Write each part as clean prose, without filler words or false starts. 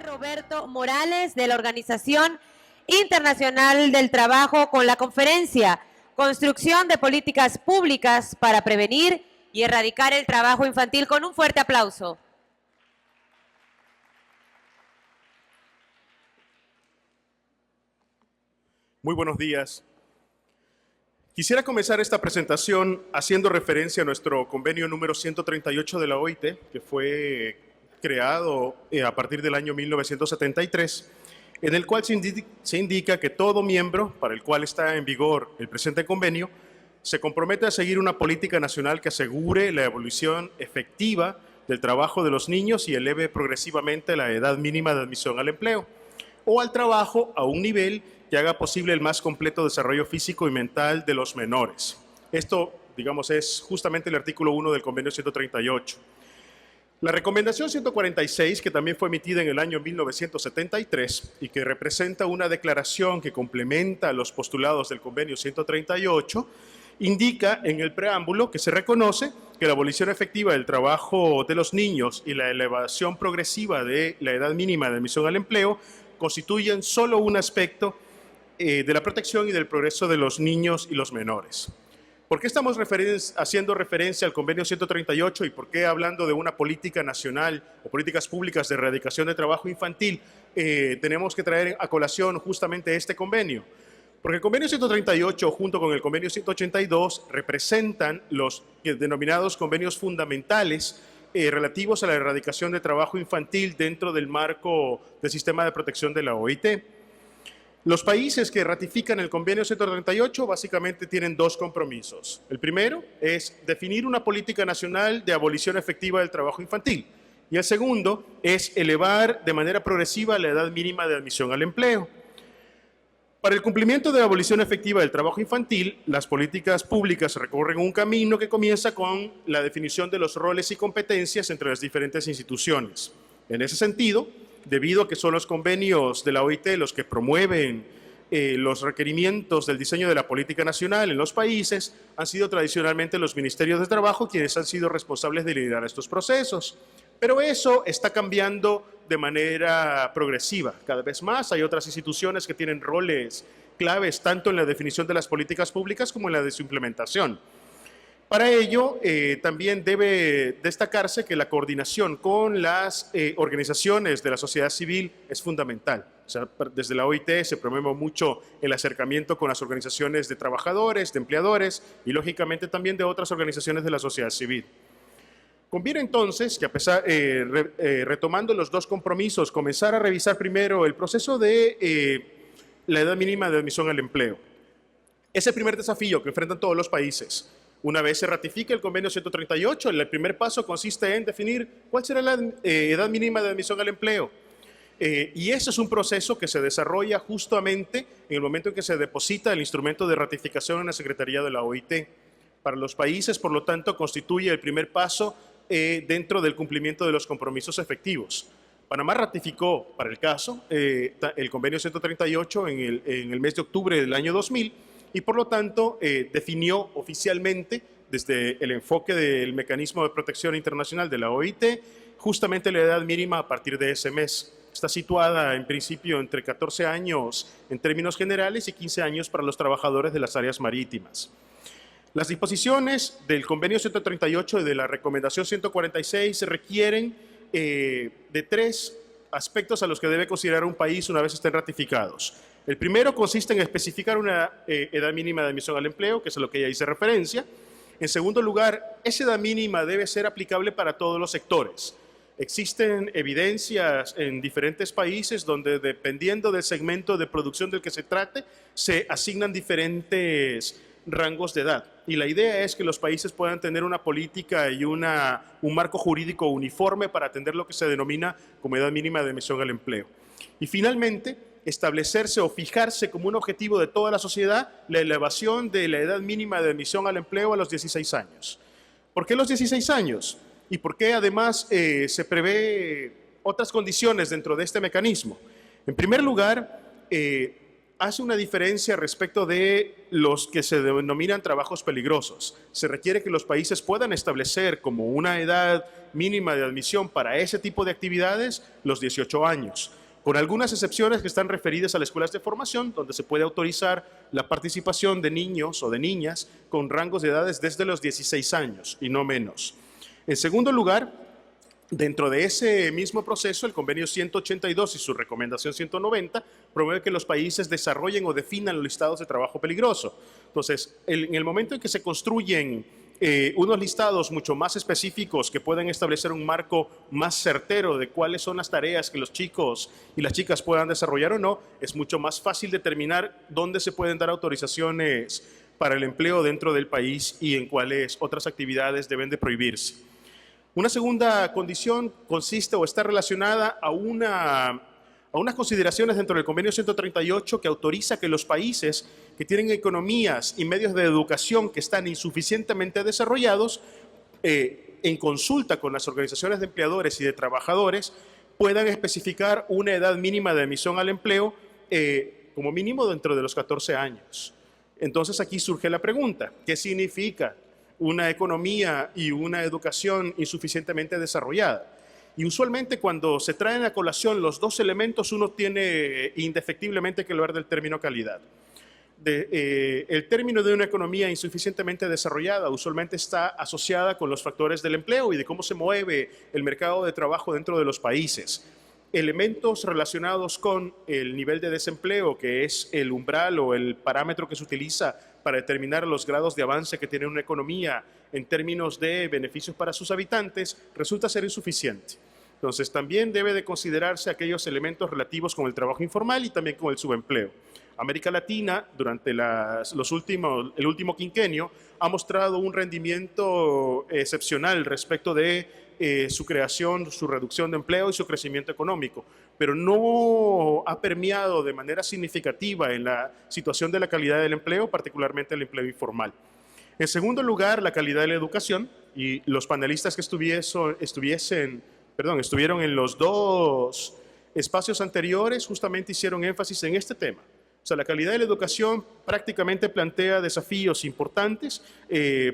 Roberto Morales de la Organización Internacional del Trabajo con la conferencia Construcción de Políticas Públicas para Prevenir y Erradicar el Trabajo Infantil, con un fuerte aplauso. Muy buenos días. Quisiera comenzar esta presentación haciendo referencia a nuestro convenio número 138 de la OIT, que fue creado a partir del año 1973, en el cual se indica que todo miembro para el cual está en vigor el presente convenio se compromete a seguir una política nacional que asegure la evolución efectiva del trabajo de los niños y eleve progresivamente la edad mínima de admisión al empleo o al trabajo a un nivel que haga posible el más completo desarrollo físico y mental de los menores. Esto, digamos, es justamente el artículo 1 del convenio 138. La recomendación 146, que también fue emitida en el año 1973 y que representa una declaración que complementa los postulados del convenio 138, indica en el preámbulo que se reconoce que la abolición efectiva del trabajo de los niños y la elevación progresiva de la edad mínima de admisión al empleo constituyen solo un aspecto de la protección y del progreso de los niños y los menores. ¿Por qué estamos haciendo referencia al convenio 138 y por qué hablando de una política nacional o políticas públicas de erradicación de trabajo infantil tenemos que traer a colación justamente este convenio? Porque el convenio 138 junto con el convenio 182 representan los denominados convenios fundamentales relativos a la erradicación de trabajo infantil dentro del marco del sistema de protección de la OIT. Los países que ratifican el convenio 138 básicamente tienen dos compromisos. El primero es definir una política nacional de abolición efectiva del trabajo infantil. Y el segundo es elevar de manera progresiva la edad mínima de admisión al empleo. Para el cumplimiento de la abolición efectiva del trabajo infantil, las políticas públicas recorren un camino que comienza con la definición de los roles y competencias entre las diferentes instituciones. En ese sentido, debido a que son los convenios de la OIT los que promueven los requerimientos del diseño de la política nacional en los países, han sido tradicionalmente los ministerios de trabajo quienes han sido responsables de liderar estos procesos. Pero eso está cambiando de manera progresiva. Cada vez más hay otras instituciones que tienen roles claves tanto en la definición de las políticas públicas como en la de su implementación. Para ello, también debe destacarse que la coordinación con las organizaciones de la sociedad civil es fundamental. O sea, desde la OIT se promueve mucho el acercamiento con las organizaciones de trabajadores, de empleadores y, lógicamente, también de otras organizaciones de la sociedad civil. Conviene entonces que, retomando los dos compromisos, comenzar a revisar primero el proceso de la edad mínima de admisión al empleo. Es el primer desafío que enfrentan todos los países. Una vez se ratifique el convenio 138, el primer paso consiste en definir cuál será la edad mínima de admisión al empleo. Y ese es un proceso que se desarrolla justamente en el momento en que se deposita el instrumento de ratificación en la Secretaría de la OIT. Para los países, por lo tanto, constituye el primer paso dentro del cumplimiento de los compromisos efectivos. Panamá ratificó, para el caso, el convenio 138 en el mes de octubre del año 2000, y por lo tanto definió oficialmente desde el enfoque del mecanismo de protección internacional de la OIT justamente la edad mínima a partir de ese mes. Está situada en principio entre 14 años en términos generales y 15 años para los trabajadores de las áreas marítimas. Las disposiciones del convenio 138 y de la recomendación 146 requieren de tres aspectos a los que debe considerar un país una vez estén ratificados. El primero consiste en especificar una edad mínima de admisión al empleo, que es a lo que ya hice referencia. En segundo lugar, esa edad mínima debe ser aplicable para todos los sectores. Existen evidencias en diferentes países donde, dependiendo del segmento de producción del que se trate, se asignan diferentes rangos de edad. Y la idea es que los países puedan tener una política y un marco jurídico uniforme para atender lo que se denomina como edad mínima de admisión al empleo. Y finalmente, establecerse o fijarse como un objetivo de toda la sociedad la elevación de la edad mínima de admisión al empleo a los 16 años. ¿Por qué los 16 años? ¿Y por qué además se prevé otras condiciones dentro de este mecanismo? En primer lugar, hace una diferencia respecto de los que se denominan trabajos peligrosos. Se requiere que los países puedan establecer como una edad mínima de admisión para ese tipo de actividades los 18 años. con algunas excepciones que están referidas a las escuelas de formación, donde se puede autorizar la participación de niños o de niñas con rangos de edades desde los 16 años y no menos. En segundo lugar, dentro de ese mismo proceso, el convenio 182 y su recomendación 190 promueve que los países desarrollen o definan los listados de trabajo peligroso. Entonces, en el momento en que se construyen unos listados mucho más específicos que puedan establecer un marco más certero de cuáles son las tareas que los chicos y las chicas puedan desarrollar o no, es mucho más fácil determinar dónde se pueden dar autorizaciones para el empleo dentro del país y en cuáles otras actividades deben de prohibirse. Una segunda condición consiste o está relacionada a unas consideraciones dentro del convenio 138 que autoriza que los países que tienen economías y medios de educación que están insuficientemente desarrollados, en consulta con las organizaciones de empleadores y de trabajadores, puedan especificar una edad mínima de admisión al empleo como mínimo dentro de los 14 años. Entonces aquí surge la pregunta, ¿qué significa una economía y una educación insuficientemente desarrollada? Y usualmente cuando se traen a colación los dos elementos, uno tiene indefectiblemente que hablar del término calidad. El término de una economía insuficientemente desarrollada usualmente está asociada con los factores del empleo y de cómo se mueve el mercado de trabajo dentro de los países. Elementos relacionados con el nivel de desempleo, que es el umbral o el parámetro que se utiliza para determinar los grados de avance que tiene una economía en términos de beneficios para sus habitantes, resulta ser insuficiente. Entonces, también debe de considerarse aquellos elementos relativos con el trabajo informal y también con el subempleo. América Latina, durante el último quinquenio, ha mostrado un rendimiento excepcional respecto de su creación, su reducción de empleo y su crecimiento económico, pero no ha permeado de manera significativa en la situación de la calidad del empleo, particularmente el empleo informal. En segundo lugar, la calidad de la educación, y los panelistas que estuvieron en los dos espacios anteriores justamente hicieron énfasis en este tema. O sea, la calidad de la educación prácticamente plantea desafíos importantes.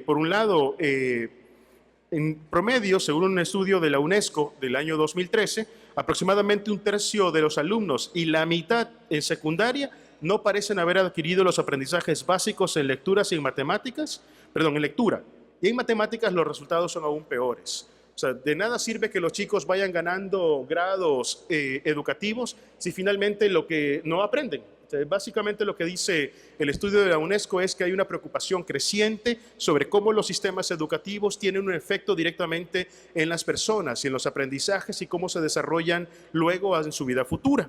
Por un lado, en promedio, según un estudio de la UNESCO del año 2013, aproximadamente un tercio de los alumnos y la mitad en secundaria no parecen haber adquirido los aprendizajes básicos en lecturas y en matemáticas, en lectura. Y en matemáticas los resultados son aún peores. O sea, de nada sirve que los chicos vayan ganando grados educativos si finalmente lo que no aprenden. O sea, básicamente lo que dice el estudio de la UNESCO es que hay una preocupación creciente sobre cómo los sistemas educativos tienen un efecto directamente en las personas y en los aprendizajes y cómo se desarrollan luego en su vida futura.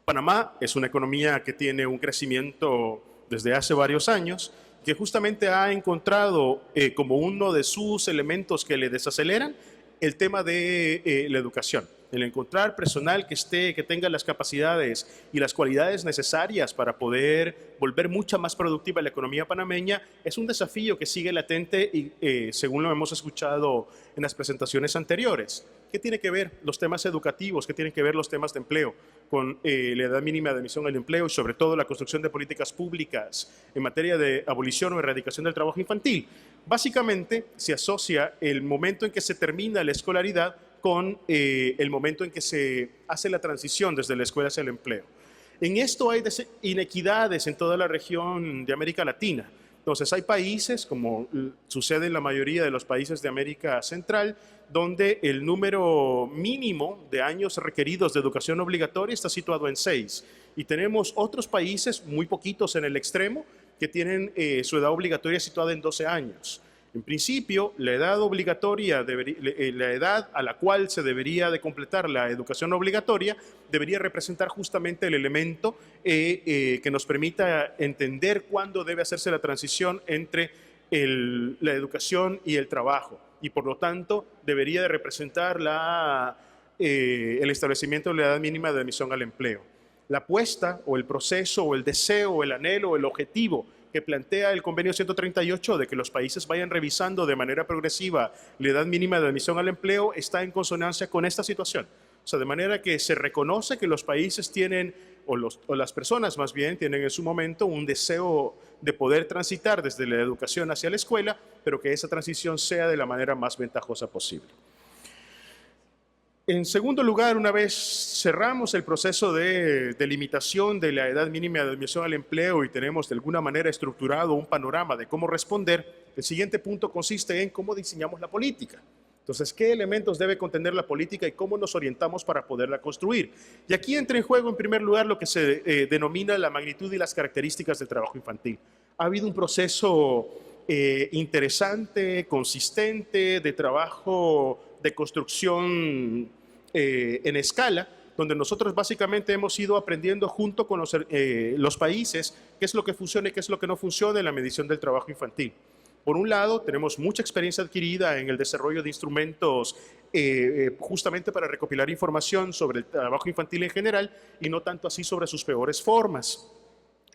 Panamá es una economía que tiene un crecimiento desde hace varios años, que justamente ha encontrado como uno de sus elementos que le desaceleran el tema de la educación. El encontrar personal que tenga las capacidades y las cualidades necesarias para poder volver mucha más productiva la economía panameña es un desafío que sigue latente y según lo hemos escuchado en las presentaciones anteriores. ¿Qué tiene que ver los temas educativos? ¿Qué tienen que ver los temas de empleo con la edad mínima de admisión al empleo y sobre todo la construcción de políticas públicas en materia de abolición o erradicación del trabajo infantil? Básicamente se asocia el momento en que se termina la escolaridad con el momento en que se hace la transición desde la escuela hacia el empleo. En esto hay inequidades en toda la región de América Latina. Entonces hay países, como sucede en la mayoría de los países de América Central, donde el número mínimo de años requeridos de educación obligatoria está situado en 6. Y tenemos otros países, muy poquitos en el extremo, que tienen su edad obligatoria situada en 12 años. En principio, la edad obligatoria, la edad a la cual se debería de completar la educación obligatoria, debería representar justamente el elemento que nos permita entender cuándo debe hacerse la transición entre la educación y el trabajo. Y por lo tanto, debería de representar el establecimiento de la edad mínima de admisión al empleo. La apuesta o el proceso o el deseo o el anhelo o el objetivo que plantea el convenio 138 de que los países vayan revisando de manera progresiva la edad mínima de admisión al empleo está en consonancia con esta situación. O sea, de manera que se reconoce que los países tienen, o las personas más bien, tienen en su momento un deseo de poder transitar desde la educación hacia la escuela, pero que esa transición sea de la manera más ventajosa posible. En segundo lugar, una vez cerramos el proceso de delimitación de la edad mínima de admisión al empleo y tenemos de alguna manera estructurado un panorama de cómo responder, el siguiente punto consiste en cómo diseñamos la política. Entonces, ¿qué elementos debe contener la política y cómo nos orientamos para poderla construir? Y aquí entra en juego, en primer lugar, lo que se denomina la magnitud y las características del trabajo infantil. Ha habido un proceso interesante, consistente, de trabajo de construcción en escala, donde nosotros básicamente hemos ido aprendiendo junto con los países qué es lo que funciona y qué es lo que no funciona en la medición del trabajo infantil. Por un lado, tenemos mucha experiencia adquirida en el desarrollo de instrumentos justamente para recopilar información sobre el trabajo infantil en general y no tanto así sobre sus peores formas.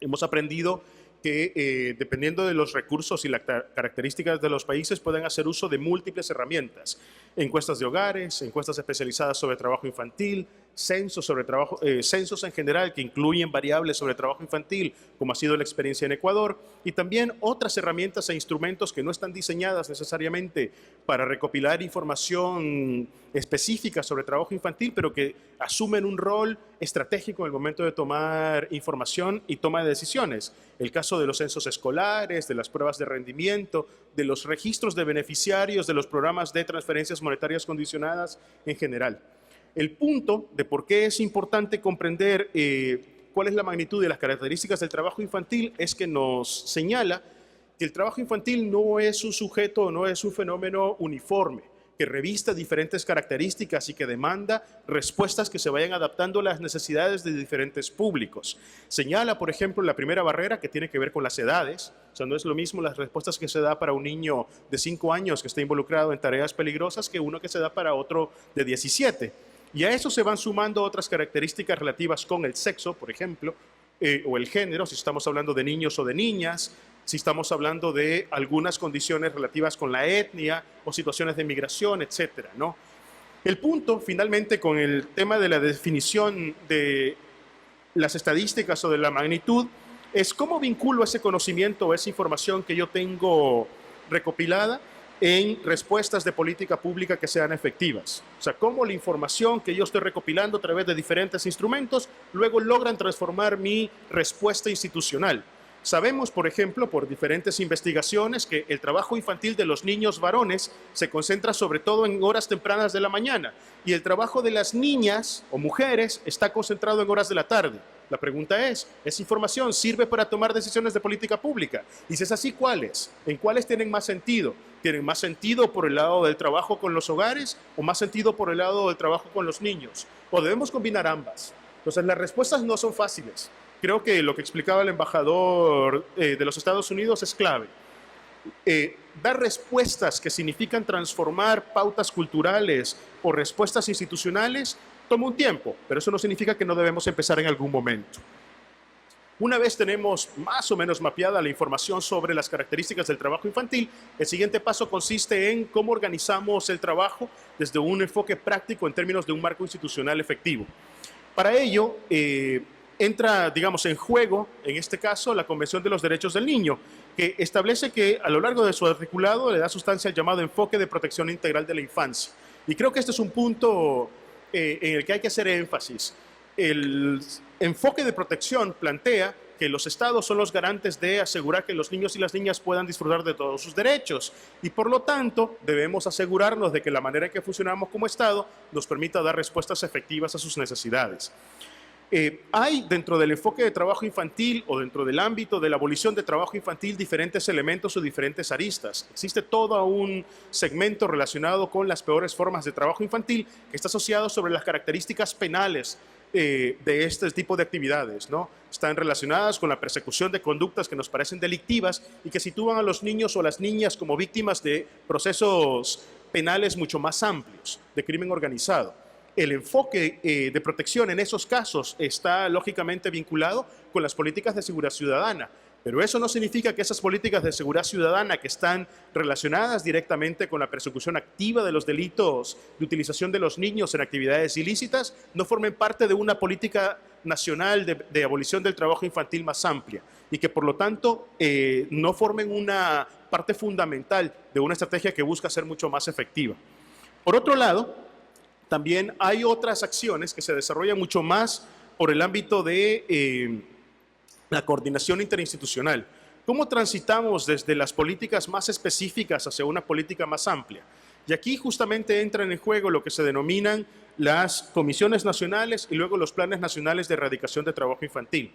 Hemos aprendido que dependiendo de los recursos y las características de los países pueden hacer uso de múltiples herramientas. Encuestas de hogares, encuestas especializadas sobre trabajo infantil, censos en general que incluyen variables sobre trabajo infantil, como ha sido la experiencia en Ecuador, y también otras herramientas e instrumentos que no están diseñadas necesariamente para recopilar información específica sobre trabajo infantil, pero que asumen un rol estratégico en el momento de tomar información y toma de decisiones. El caso de los censos escolares, de las pruebas de rendimiento, de los registros de beneficiarios, de los programas de transferencias monetarias condicionadas en general. El punto de por qué es importante comprender cuál es la magnitud de las características del trabajo infantil es que nos señala que el trabajo infantil no es un sujeto, no es un fenómeno uniforme, que revista diferentes características y que demanda respuestas que se vayan adaptando a las necesidades de diferentes públicos. Señala, por ejemplo, la primera barrera que tiene que ver con las edades. O sea, no es lo mismo las respuestas que se da para un niño de 5 años que está involucrado en tareas peligrosas que uno que se da para otro de 17. Y a eso se van sumando otras características relativas con el sexo, por ejemplo, o el género, si estamos hablando de niños o de niñas, si estamos hablando de algunas condiciones relativas con la etnia o situaciones de migración, etcétera, ¿no? El punto, finalmente, con el tema de la definición de las estadísticas o de la magnitud, es cómo vinculo ese conocimiento o esa información que yo tengo recopilada en respuestas de política pública que sean efectivas. O sea, cómo la información que yo estoy recopilando a través de diferentes instrumentos luego logran transformar mi respuesta institucional. Sabemos, por ejemplo, por diferentes investigaciones, que el trabajo infantil de los niños varones se concentra sobre todo en horas tempranas de la mañana y el trabajo de las niñas o mujeres está concentrado en horas de la tarde. La pregunta es, ¿esa información sirve para tomar decisiones de política pública? Y si es así, ¿cuáles? ¿En cuáles tienen más sentido? ¿Tienen más sentido por el lado del trabajo con los hogares o más sentido por el lado del trabajo con los niños? ¿O debemos combinar ambas? Entonces, las respuestas no son fáciles. Creo que lo que explicaba el embajador de los Estados Unidos es clave. Dar respuestas que significan transformar pautas culturales o respuestas institucionales toma un tiempo, pero eso no significa que no debemos empezar en algún momento. Una vez tenemos más o menos mapeada la información sobre las características del trabajo infantil, el siguiente paso consiste en cómo organizamos el trabajo desde un enfoque práctico en términos de un marco institucional efectivo. Para ello, entra, digamos, en juego, en este caso, la Convención de los Derechos del Niño, que establece que a lo largo de su articulado le da sustancia al llamado enfoque de protección integral de la infancia. Y creo que este es un punto en el que hay que hacer énfasis. El enfoque de protección plantea que los estados son los garantes de asegurar que los niños y las niñas puedan disfrutar de todos sus derechos y por lo tanto debemos asegurarnos de que la manera en que funcionamos como estado nos permita dar respuestas efectivas a sus necesidades. Hay dentro del enfoque de trabajo infantil o dentro del ámbito de la abolición de trabajo infantil diferentes elementos o diferentes aristas. Existe todo un segmento relacionado con las peores formas de trabajo infantil que está asociado sobre las características penales de este tipo de actividades, ¿no? Están relacionadas con la persecución de conductas que nos parecen delictivas y que sitúan a los niños o las niñas como víctimas de procesos penales mucho más amplios, de crimen organizado. El enfoque de protección en esos casos está lógicamente vinculado con las políticas de seguridad ciudadana, pero eso no significa que esas políticas de seguridad ciudadana que están relacionadas directamente con la persecución activa de los delitos de utilización de los niños en actividades ilícitas no formen parte de una política nacional de abolición del trabajo infantil más amplia y que por lo tanto no formen una parte fundamental de una estrategia que busca ser mucho más efectiva. Por otro lado, También hay otras acciones que se desarrollan mucho más por el ámbito de la coordinación interinstitucional. ¿Cómo transitamos desde las políticas más específicas hacia una política más amplia? Y aquí justamente entra en juego lo que se denominan las comisiones nacionales y luego los planes nacionales de erradicación de trabajo infantil.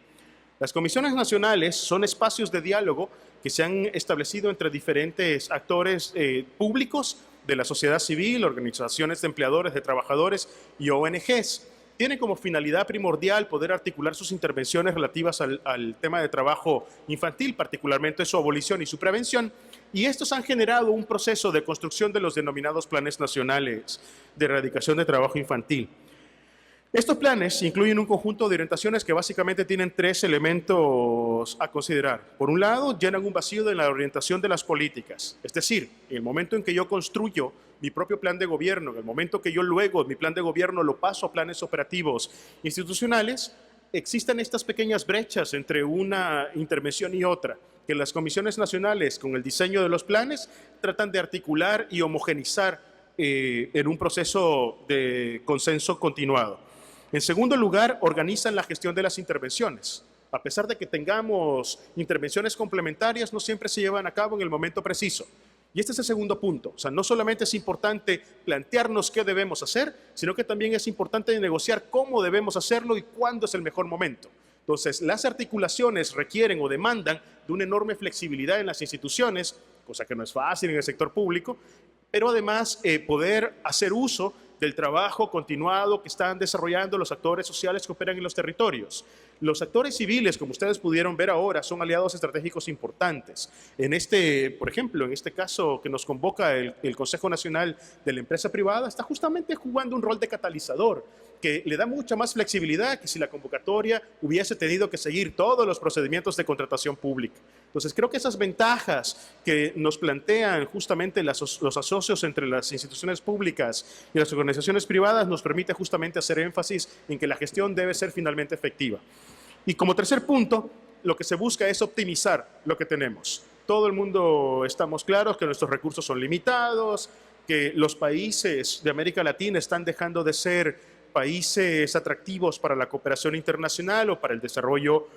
Las comisiones nacionales son espacios de diálogo que se han establecido entre diferentes actores públicos de la sociedad civil, organizaciones de empleadores, de trabajadores y ONGs. Tienen como finalidad primordial poder articular sus intervenciones relativas al tema de trabajo infantil, particularmente su abolición y su prevención, y estos han generado un proceso de construcción de los denominados planes nacionales de erradicación de trabajo infantil. Estos planes incluyen un conjunto de orientaciones que básicamente tienen tres elementos a considerar. Por un lado, llenan un vacío en la orientación de las políticas. Es decir, en el momento en que yo construyo mi propio plan de gobierno, en el momento que yo luego mi plan de gobierno lo paso a planes operativos institucionales, existen estas pequeñas brechas entre una intervención y otra, que las comisiones nacionales, con el diseño de los planes, tratan de articular y homogenizar en un proceso de consenso continuado. En segundo lugar, organizan la gestión de las intervenciones. A pesar de que tengamos intervenciones complementarias, no siempre se llevan a cabo en el momento preciso. Y este es el segundo punto. O sea, no solamente es importante plantearnos qué debemos hacer, sino que también es importante negociar cómo debemos hacerlo y cuándo es el mejor momento. Entonces, las articulaciones requieren o demandan de una enorme flexibilidad en las instituciones, cosa que no es fácil en el sector público, pero además poder hacer uso del trabajo continuado que están desarrollando los actores sociales que operan en los territorios. Los actores civiles, como ustedes pudieron ver ahora, son aliados estratégicos importantes. Por ejemplo, en este caso que nos convoca el Consejo Nacional de la Empresa Privada, está justamente jugando un rol de catalizador, que le da mucha más flexibilidad que si la convocatoria hubiese tenido que seguir todos los procedimientos de contratación pública. Entonces, creo que esas ventajas que nos plantean justamente los asocios entre las instituciones públicas y las organizaciones privadas nos permite justamente hacer énfasis en que la gestión debe ser finalmente efectiva. Y como tercer punto, lo que se busca es optimizar lo que tenemos. Todo el mundo estamos claros que nuestros recursos son limitados, que los países de América Latina están dejando de ser países atractivos para la cooperación internacional o para el desarrollo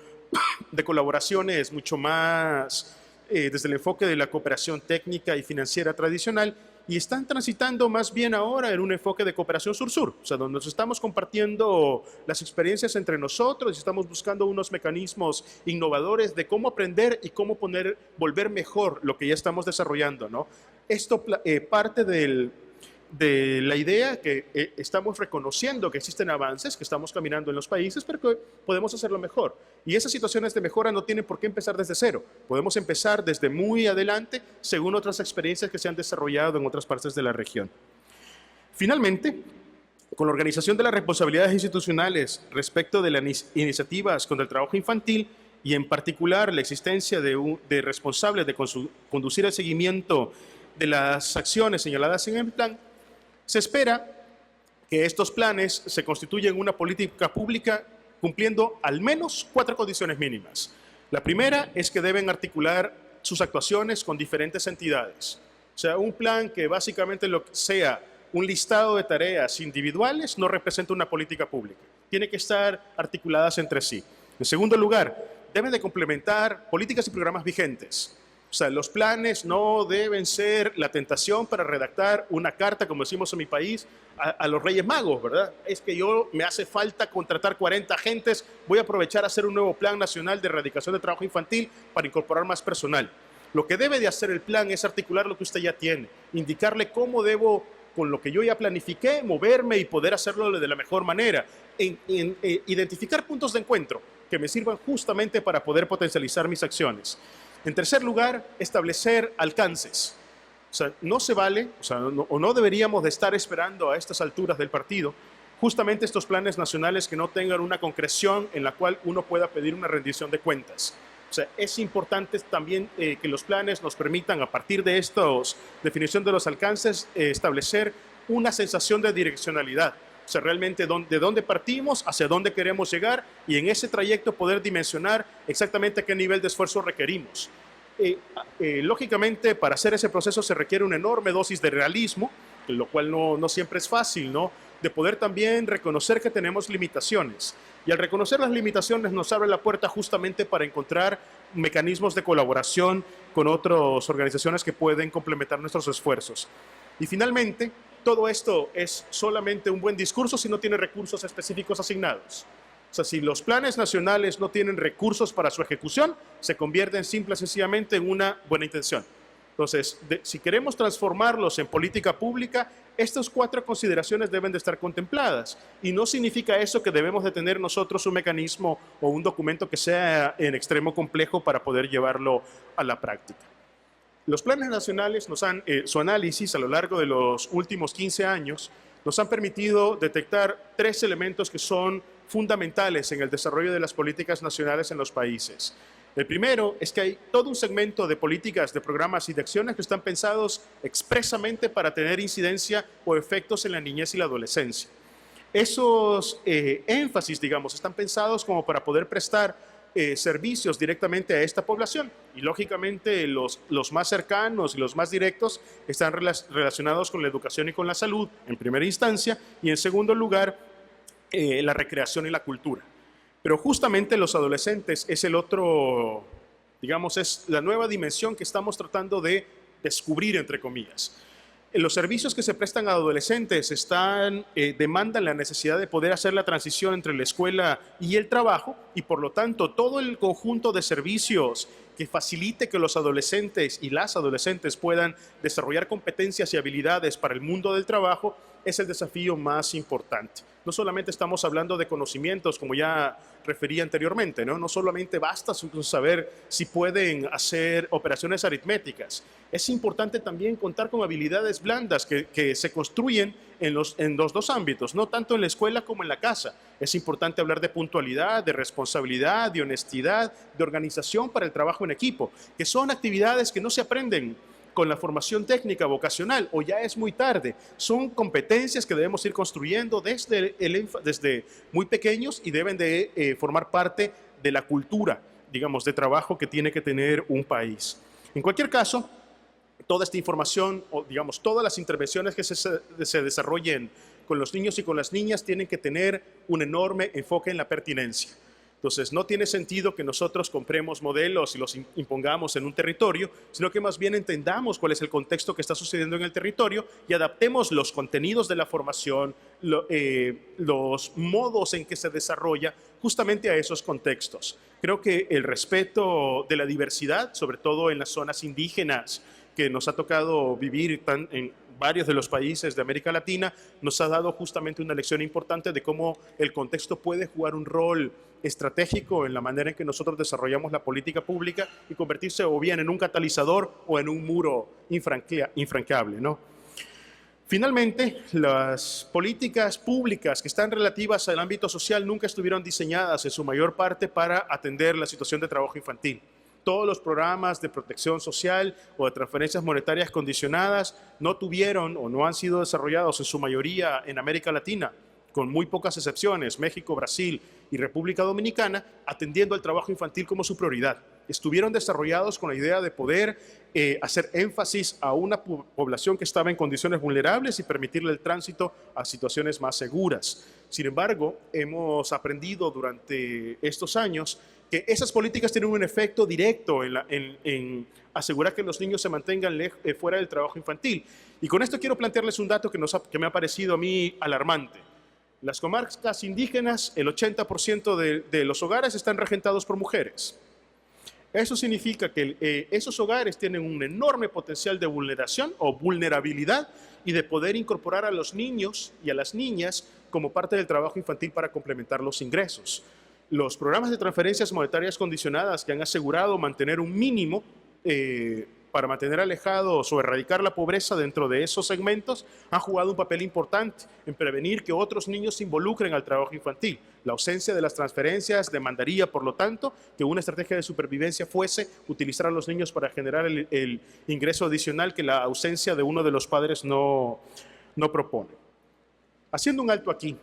de colaboraciones mucho más desde el enfoque de la cooperación técnica y financiera tradicional, y están transitando más bien ahora en un enfoque de cooperación sur-sur, o sea, donde nos estamos compartiendo las experiencias entre nosotros y estamos buscando unos mecanismos innovadores de cómo aprender y cómo volver mejor lo que ya estamos desarrollando, ¿no? Esto parte de la idea que estamos reconociendo que existen avances, que estamos caminando en los países, pero que podemos hacerlo mejor. Y esas situaciones de mejora no tienen por qué empezar desde cero. Podemos empezar desde muy adelante, según otras experiencias que se han desarrollado en otras partes de la región. Finalmente, con la organización de las responsabilidades institucionales respecto de las iniciativas contra el trabajo infantil, y en particular la existencia de responsables de conducir el seguimiento de las acciones señaladas en el plan, se espera que estos planes se constituyan una política pública cumpliendo al menos 4 condiciones mínimas. La primera es que deben articular sus actuaciones con diferentes entidades. O sea, un plan que básicamente sea un listado de tareas individuales no representa una política pública. Tiene que estar articuladas entre sí. En segundo lugar, deben de complementar políticas y programas vigentes. O sea, los planes no deben ser la tentación para redactar una carta, como decimos en mi país, a los Reyes Magos, ¿verdad? Es que me hace falta contratar 40 agentes, voy a aprovechar a hacer un nuevo plan nacional de erradicación de trabajo infantil para incorporar más personal. Lo que debe de hacer el plan es articular lo que usted ya tiene, indicarle cómo debo, con lo que yo ya planifiqué, moverme y poder hacerlo de la mejor manera, identificar puntos de encuentro que me sirvan justamente para poder potencializar mis acciones. En tercer lugar, establecer alcances. O sea, no se vale, no deberíamos de estar esperando a estas alturas del partido justamente estos planes nacionales que no tengan una concreción en la cual uno pueda pedir una rendición de cuentas. O sea, es importante también que los planes nos permitan, a partir de esta definición de los alcances, establecer una sensación de direccionalidad. O sea, realmente de dónde partimos, hacia dónde queremos llegar y en ese trayecto poder dimensionar exactamente qué nivel de esfuerzo requerimos. Lógicamente, para hacer ese proceso se requiere una enorme dosis de realismo, lo cual no siempre es fácil, ¿no? de poder también reconocer que tenemos limitaciones. Y al reconocer las limitaciones nos abre la puerta justamente para encontrar mecanismos de colaboración con otras organizaciones que pueden complementar nuestros esfuerzos. Y finalmente, todo esto es solamente un buen discurso si no tiene recursos específicos asignados. O sea, si los planes nacionales no tienen recursos para su ejecución, se convierten simple y sencillamente en una buena intención. Entonces, si queremos transformarlos en política pública, estas 4 consideraciones deben de estar contempladas. Y no significa eso que debemos de tener nosotros un mecanismo o un documento que sea en extremo complejo para poder llevarlo a la práctica. Los planes nacionales su análisis a lo largo de los últimos 15 años nos han permitido detectar 3 elementos que son fundamentales en el desarrollo de las políticas nacionales en los países. El primero es que hay todo un segmento de políticas, de programas y de acciones que están pensados expresamente para tener incidencia o efectos en la niñez y la adolescencia. Esos énfasis, digamos, están pensados como para poder prestar servicios directamente a esta población. Y lógicamente los más cercanos y los más directos están relacionados con la educación y con la salud en primera instancia, y en segundo lugar la recreación y la cultura. Pero justamente los adolescentes es el otro, digamos, es la nueva dimensión que estamos tratando de descubrir, entre comillas. Los servicios que se prestan a adolescentes demandan la necesidad de poder hacer la transición entre la escuela y el trabajo, y por lo tanto todo el conjunto de servicios que facilite que los adolescentes y las adolescentes puedan desarrollar competencias y habilidades para el mundo del trabajo es el desafío más importante. No solamente estamos hablando de conocimientos, como ya refería anteriormente, ¿no? No solamente basta saber si pueden hacer operaciones aritméticas. Es importante también contar con habilidades blandas que se construyen en los 2 ámbitos, no tanto en la escuela como en la casa. Es importante hablar de puntualidad, de responsabilidad, de honestidad, de organización para el trabajo en equipo, que son actividades que no se aprenden con la formación técnica vocacional o ya es muy tarde. Son competencias que debemos ir construyendo desde muy pequeños y deben de formar parte de la cultura, digamos, de trabajo que tiene que tener un país. En cualquier caso, toda esta información, o digamos, todas las intervenciones que se desarrollen con los niños y con las niñas tienen que tener un enorme enfoque en la pertinencia. Entonces, no tiene sentido que nosotros compremos modelos y los impongamos en un territorio, sino que más bien entendamos cuál es el contexto que está sucediendo en el territorio y adaptemos los contenidos de la formación, los modos en que se desarrolla justamente a esos contextos. Creo que el respeto de la diversidad, sobre todo en las zonas indígenas que nos ha tocado vivir en varios de los países de América Latina, nos ha dado justamente una lección importante de cómo el contexto puede jugar un rol estratégico en la manera en que nosotros desarrollamos la política pública y convertirse o bien en un catalizador o en un muro infranqueable, ¿no? Finalmente, las políticas públicas que están relativas al ámbito social nunca estuvieron diseñadas en su mayor parte para atender la situación de trabajo infantil. Todos los programas de protección social o de transferencias monetarias condicionadas no tuvieron o no han sido desarrollados en su mayoría en América Latina, con muy pocas excepciones, México, Brasil y República Dominicana, atendiendo al trabajo infantil como su prioridad. Estuvieron desarrollados con la idea de poder hacer énfasis a una población que estaba en condiciones vulnerables y permitirle el tránsito a situaciones más seguras. Sin embargo, hemos aprendido durante estos años que esas políticas tienen un efecto directo en asegurar que los niños se mantengan fuera del trabajo infantil. Y con esto quiero plantearles un dato que me ha parecido a mí alarmante. Las comarcas indígenas, el 80% de los hogares están regentados por mujeres. Eso significa que esos hogares tienen un enorme potencial de vulneración o vulnerabilidad y de poder incorporar a los niños y a las niñas como parte del trabajo infantil para complementar los ingresos. Los programas de transferencias monetarias condicionadas que han asegurado mantener un mínimo para mantener alejados o erradicar la pobreza dentro de esos segmentos han jugado un papel importante en prevenir que otros niños se involucren al trabajo infantil. La ausencia de las transferencias demandaría, por lo tanto, que una estrategia de supervivencia fuese utilizar a los niños para generar el ingreso adicional que la ausencia de uno de los padres no propone. Haciendo un alto aquí,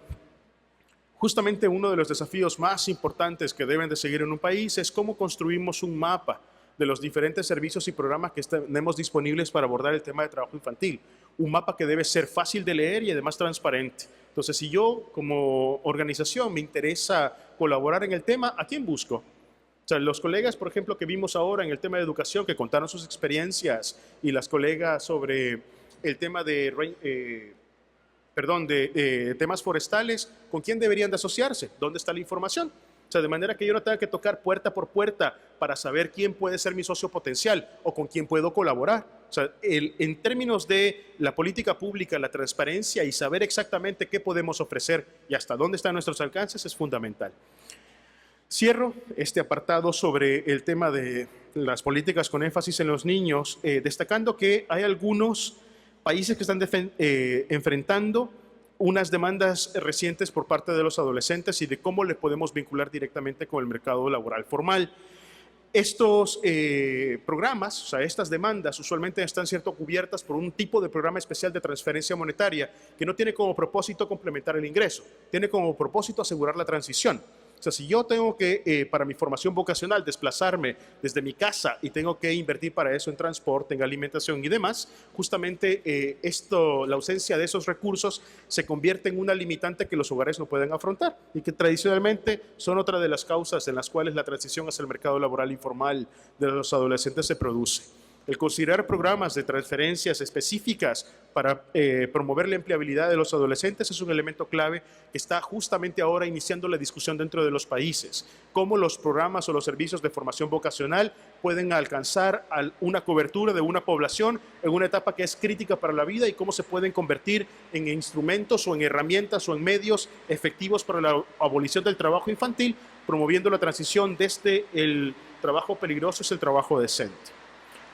justamente uno de los desafíos más importantes que deben de seguir en un país es cómo construimos un mapa de los diferentes servicios y programas que tenemos disponibles para abordar el tema de trabajo infantil. un mapa que debe ser fácil de leer y además transparente. Entonces, si yo como organización me interesa colaborar en el tema, ¿a quién busco? O sea, los colegas, por ejemplo, que vimos ahora en el tema de educación, que contaron sus experiencias, y las colegas sobre el tema de, temas forestales, ¿con quién deberían de asociarse? ¿Dónde está la información? O sea, de manera que yo no tenga que tocar puerta por puerta para saber quién puede ser mi socio potencial o con quién puedo colaborar. O sea, en términos de la política pública, la transparencia y saber exactamente qué podemos ofrecer y hasta dónde están nuestros alcances es fundamental. Cierro este apartado sobre el tema de las políticas con énfasis en los niños, destacando que hay algunos países que están enfrentando unas demandas recientes por parte de los adolescentes y de cómo les podemos vincular directamente con el mercado laboral formal. Estos programas, o sea, estas demandas usualmente están cubiertas por un tipo de programa especial de transferencia monetaria que no tiene como propósito complementar el ingreso, tiene como propósito asegurar la transición. O sea, si yo tengo que, para mi formación vocacional, desplazarme desde mi casa y tengo que invertir para eso en transporte, en alimentación y demás, justamente la ausencia de esos recursos se convierte en una limitante que los hogares no pueden afrontar y que tradicionalmente son otra de las causas en las cuales la transición hacia el mercado laboral informal de los adolescentes se produce. El considerar programas de transferencias específicas para promover la empleabilidad de los adolescentes es un elemento clave que está justamente ahora iniciando la discusión dentro de los países. Cómo los programas o los servicios de formación vocacional pueden alcanzar una cobertura de una población en una etapa que es crítica para la vida y cómo se pueden convertir en instrumentos o en herramientas o en medios efectivos para la abolición del trabajo infantil, promoviendo la transición desde el trabajo peligroso hacia el trabajo decente.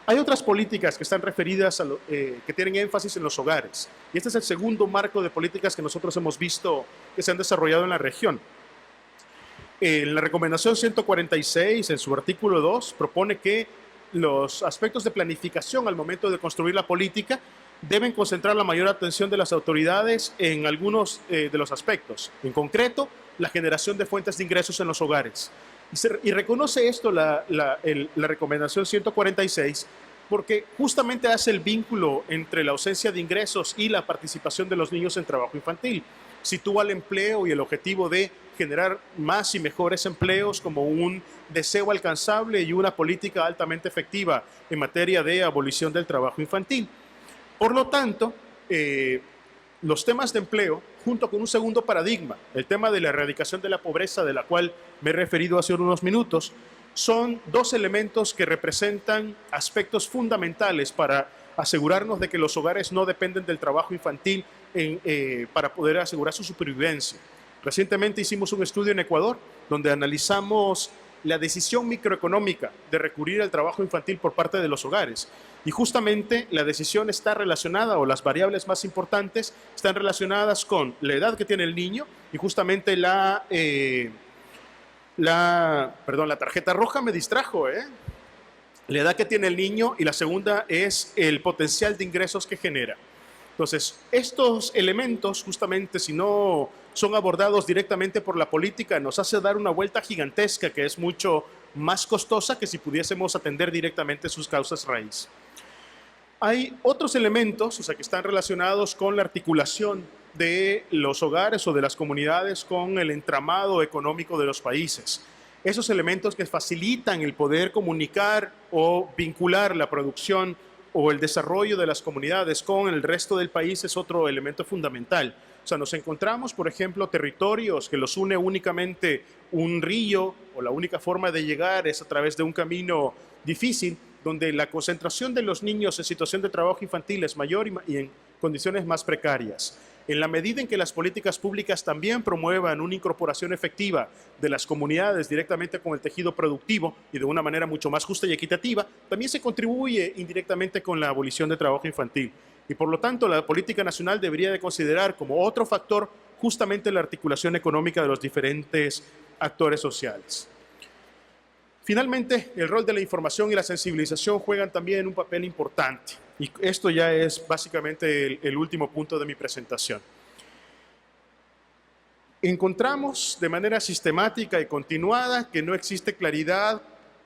Hay otras políticas que están referidas que tienen énfasis en los hogares. Y este es el segundo marco de políticas que nosotros hemos visto que se han desarrollado en la región. En la recomendación 146, en su artículo 2, propone que los aspectos de planificación al momento de construir la política deben concentrar la mayor atención de las autoridades en algunos de los aspectos. En concreto, la generación de fuentes de ingresos en los hogares. Y reconoce esto la recomendación 146 porque justamente hace el vínculo entre la ausencia de ingresos y la participación de los niños en trabajo infantil. Sitúa el empleo y el objetivo de generar más y mejores empleos como un deseo alcanzable y una política altamente efectiva en materia de abolición del trabajo infantil. Por lo tanto, los temas de empleo, junto con un segundo paradigma, el tema de la erradicación de la pobreza, de la cual me he referido hace unos minutos, son dos elementos que representan aspectos fundamentales para asegurarnos de que los hogares no dependen del trabajo infantil para poder asegurar su supervivencia. Recientemente hicimos un estudio en Ecuador donde analizamos la decisión microeconómica de recurrir al trabajo infantil por parte de los hogares. Y justamente la decisión está relacionada, o las variables más importantes están relacionadas con la edad que tiene el niño y justamente la tarjeta roja me distrajo, la edad que tiene el niño, y la segunda es el potencial de ingresos que genera. Entonces, estos elementos, justamente, si no son abordados directamente por la política, nos hace dar una vuelta gigantesca que es mucho más costosa que si pudiésemos atender directamente sus causas raíz. Hay otros elementos, o sea, que están relacionados con la articulación de los hogares o de las comunidades con el entramado económico de los países. Esos elementos que facilitan el poder comunicar o vincular la producción o el desarrollo de las comunidades con el resto del país es otro elemento fundamental. O sea, nos encontramos, por ejemplo, territorios que los une únicamente un río o la única forma de llegar es a través de un camino difícil, donde la concentración de los niños en situación de trabajo infantil es mayor y en condiciones más precarias. En la medida en que las políticas públicas también promuevan una incorporación efectiva de las comunidades directamente con el tejido productivo y de una manera mucho más justa y equitativa, también se contribuye indirectamente con la abolición del trabajo infantil. Y por lo tanto, la política nacional debería de considerar como otro factor justamente la articulación económica de los diferentes actores sociales. Finalmente, el rol de la información y la sensibilización juegan también un papel importante. Y esto ya es básicamente el último punto de mi presentación. Encontramos de manera sistemática y continuada que no existe claridad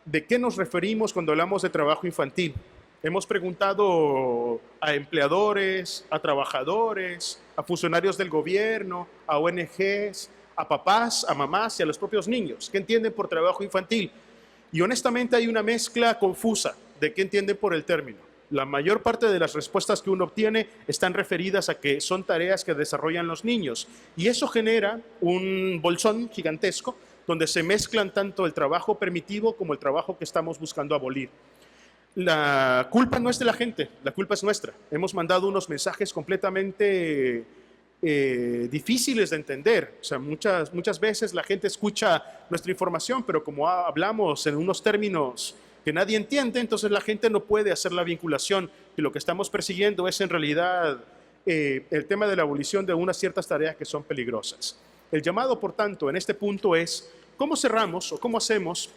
de qué nos referimos cuando hablamos de trabajo infantil. Hemos preguntado a empleadores, a trabajadores, a funcionarios del gobierno, a ONGs, a papás, a mamás y a los propios niños. ¿Qué entienden por trabajo infantil? Y honestamente hay una mezcla confusa de qué entienden por el término. La mayor parte de las respuestas que uno obtiene están referidas a que son tareas que desarrollan los niños. Y eso genera un bolsón gigantesco donde se mezclan tanto el trabajo permitivo como el trabajo que estamos buscando abolir. La culpa no es de la gente, la culpa es nuestra. Hemos mandado unos mensajes completamente difíciles de entender. O sea, muchas veces la gente escucha nuestra información, pero como hablamos en unos términos que nadie entiende, entonces la gente no puede hacer la vinculación. Y lo que estamos persiguiendo es en realidad el tema de la abolición de unas ciertas tareas que son peligrosas. El llamado, por tanto, en este punto es cómo cerramos o cómo hacemos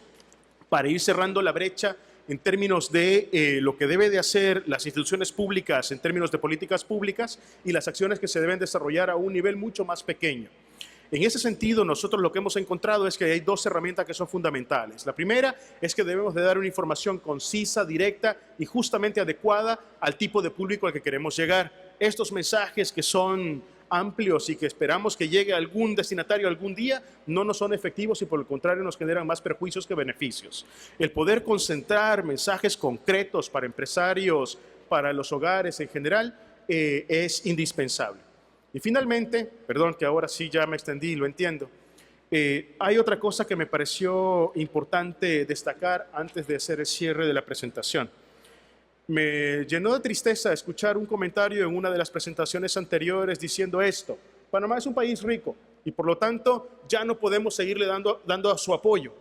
para ir cerrando la brecha en términos de lo que debe de hacer las instituciones públicas, en términos de políticas públicas y las acciones que se deben desarrollar a un nivel mucho más pequeño. En ese sentido, nosotros lo que hemos encontrado es que hay dos herramientas que son fundamentales. La primera es que debemos de dar una información concisa, directa y justamente adecuada al tipo de público al que queremos llegar. Estos mensajes que son amplios y que esperamos que llegue a algún destinatario algún día, no nos son efectivos y por el contrario nos generan más perjuicios que beneficios. El poder concentrar mensajes concretos para empresarios, para los hogares en general, es indispensable. Y finalmente, perdón que ahora sí ya me extendí, lo entiendo, hay otra cosa que me pareció importante destacar antes de hacer el cierre de la presentación. Me llenó de tristeza escuchar un comentario en una de las presentaciones anteriores diciendo esto: Panamá es un país rico y por lo tanto ya no podemos seguirle dando su apoyo.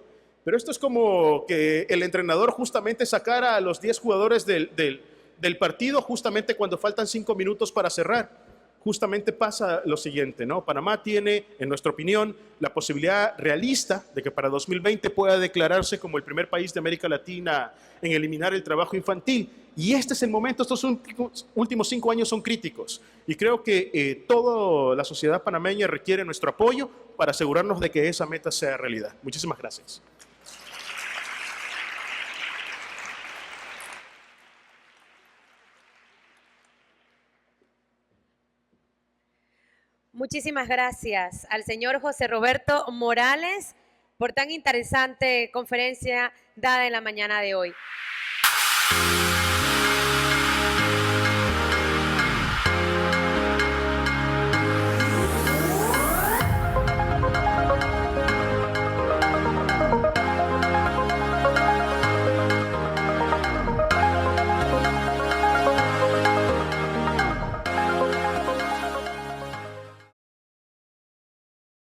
Pero esto es como que el entrenador justamente sacara a los 10 jugadores del partido justamente cuando faltan 5 minutos para cerrar. Justamente pasa lo siguiente, ¿no? Panamá tiene, en nuestra opinión, la posibilidad realista de que para 2020 pueda declararse como el primer país de América Latina en eliminar el trabajo infantil. Y este es el momento, estos últimos 5 años son críticos. Y creo que toda la sociedad panameña requiere nuestro apoyo para asegurarnos de que esa meta sea realidad. Muchísimas gracias. Muchísimas gracias al señor José Roberto Morales por tan interesante conferencia dada en la mañana de hoy.